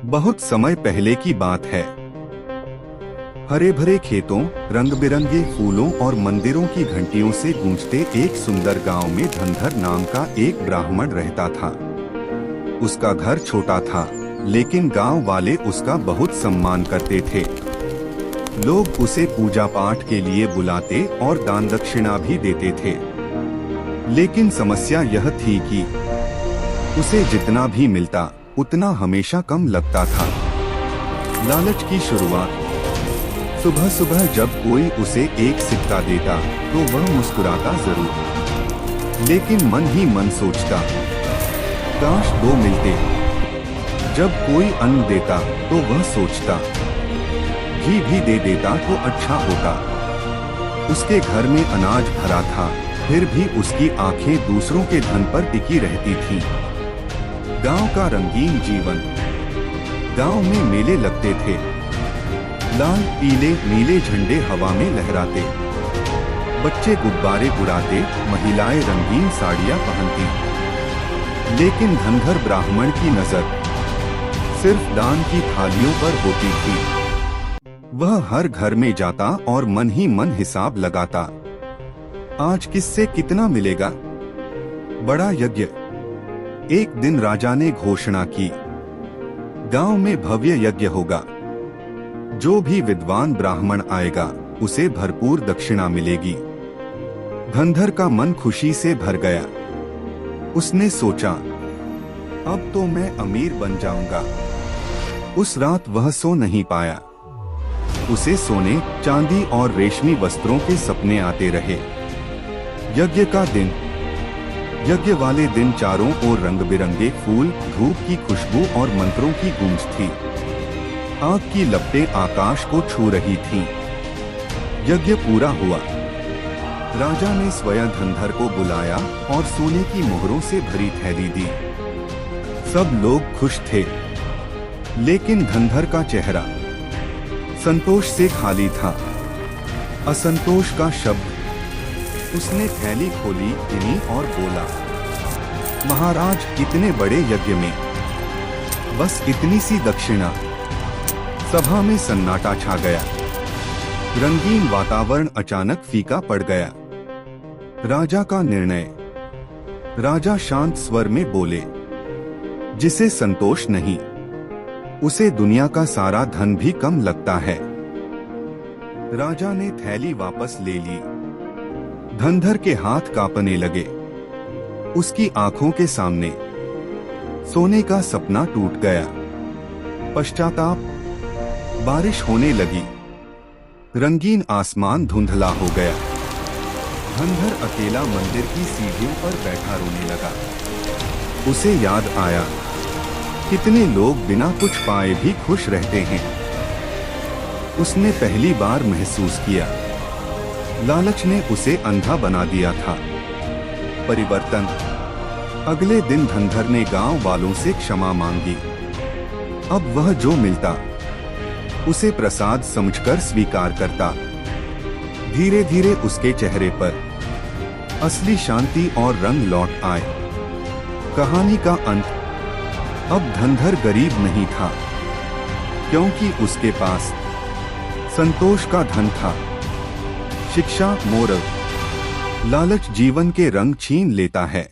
बहुत समय पहले की बात है। हरे भरे खेतों, रंग बिरंगे फूलों और मंदिरों की घंटियों से गूंजते एक सुंदर गांव में धनधर नाम का एक ब्राह्मण रहता था। उसका घर छोटा था, लेकिन गांव वाले उसका बहुत सम्मान करते थे। लोग उसे पूजा पाठ के लिए बुलाते और दान दक्षिणा भी देते थे। लेकिन समस्या यह थी कि उसे जितना भी मिलता उतना हमेशा कम लगता था। लालच की शुरुआत। सुबह सुबह जब कोई उसे एक सिक्का देता तो वह मुस्कुराता जरूर, लेकिन मन ही मन सोचता, काश दो मिलते। जब कोई अन्न देता तो वह सोचता, घी भी दे देता तो अच्छा होता। उसके घर में अनाज भरा था, फिर भी उसकी आंखें दूसरों के धन पर टिकी रहती थीं। गांव का रंगीन जीवन। गांव में मेले लगते थे। लाल पीले नीले झंडे हवा में लहराते। बच्चे गुब्बारे उड़ाते, महिलाएं रंगीन साड़ियां पहनती। लेकिन धनधर ब्राह्मण की नजर सिर्फ दान की थालियों पर होती थी। वह हर घर में जाता और मन ही मन हिसाब लगाता, आज किससे कितना मिलेगा। बड़ा यज्ञ। एक दिन राजा ने घोषणा की, गांव में भव्य यज्ञ होगा। जो भी विद्वान ब्राह्मण आएगा उसे भरपूर दक्षिणा मिलेगी। धनधर का मन खुशी से भर गया। उसने सोचा, अब तो मैं अमीर बन जाऊंगा। उस रात वह सो नहीं पाया। उसे सोने, चांदी और रेशमी वस्त्रों के सपने आते रहे। यज्ञ का दिन। यज्ञ वाले दिन चारों ओर रंग बिरंगे फूल, धूप की खुशबू और मंत्रों की गूंज थी। आग की लपटें आकाश को छू रही थीं। यज्ञ पूरा हुआ। राजा ने स्वयं धनधर को बुलाया और सोने की मोहरों से भरी थैली दी। सब लोग खुश थे, लेकिन धनधर का चेहरा संतोष से खाली था। असंतोष का शब्द। उसने थैली खोली, गिनी और बोला, महाराज, इतने बड़े यज्ञ में बस इतनी सी दक्षिणा। सभा में सन्नाटा छा गया। रंगीन वातावरण अचानक फीका पड़ गया। राजा का निर्णय। राजा शांत स्वर में बोले, जिसे संतोष नहीं, उसे दुनिया का सारा धन भी कम लगता है। राजा ने थैली वापस ले ली। धनधर के हाथ कांपने लगे। उसकी आंखों के सामने सोने का सपना टूट गया। पश्चाताप। बारिश होने लगी। रंगीन आसमान धुंधला हो गया। धनधर अकेला मंदिर की सीढ़ियों पर बैठा रोने लगा। उसे याद आया, कितने लोग बिना कुछ पाए भी खुश रहते हैं। उसने पहली बार महसूस किया, लालच ने उसे अंधा बना दिया था। परिवर्तन। अगले दिन धनधर ने गांव वालों से क्षमा मांगी। अब वह जो मिलता उसे प्रसाद समझकर स्वीकार करता। धीरे धीरे उसके चेहरे पर असली शांति और रंग लौट आए। कहानी का अंत। अब धनधर गरीब नहीं था, क्योंकि उसके पास संतोष का धन था। शिक्षा, मोरल। लालच जीवन के रंग छीन लेता है।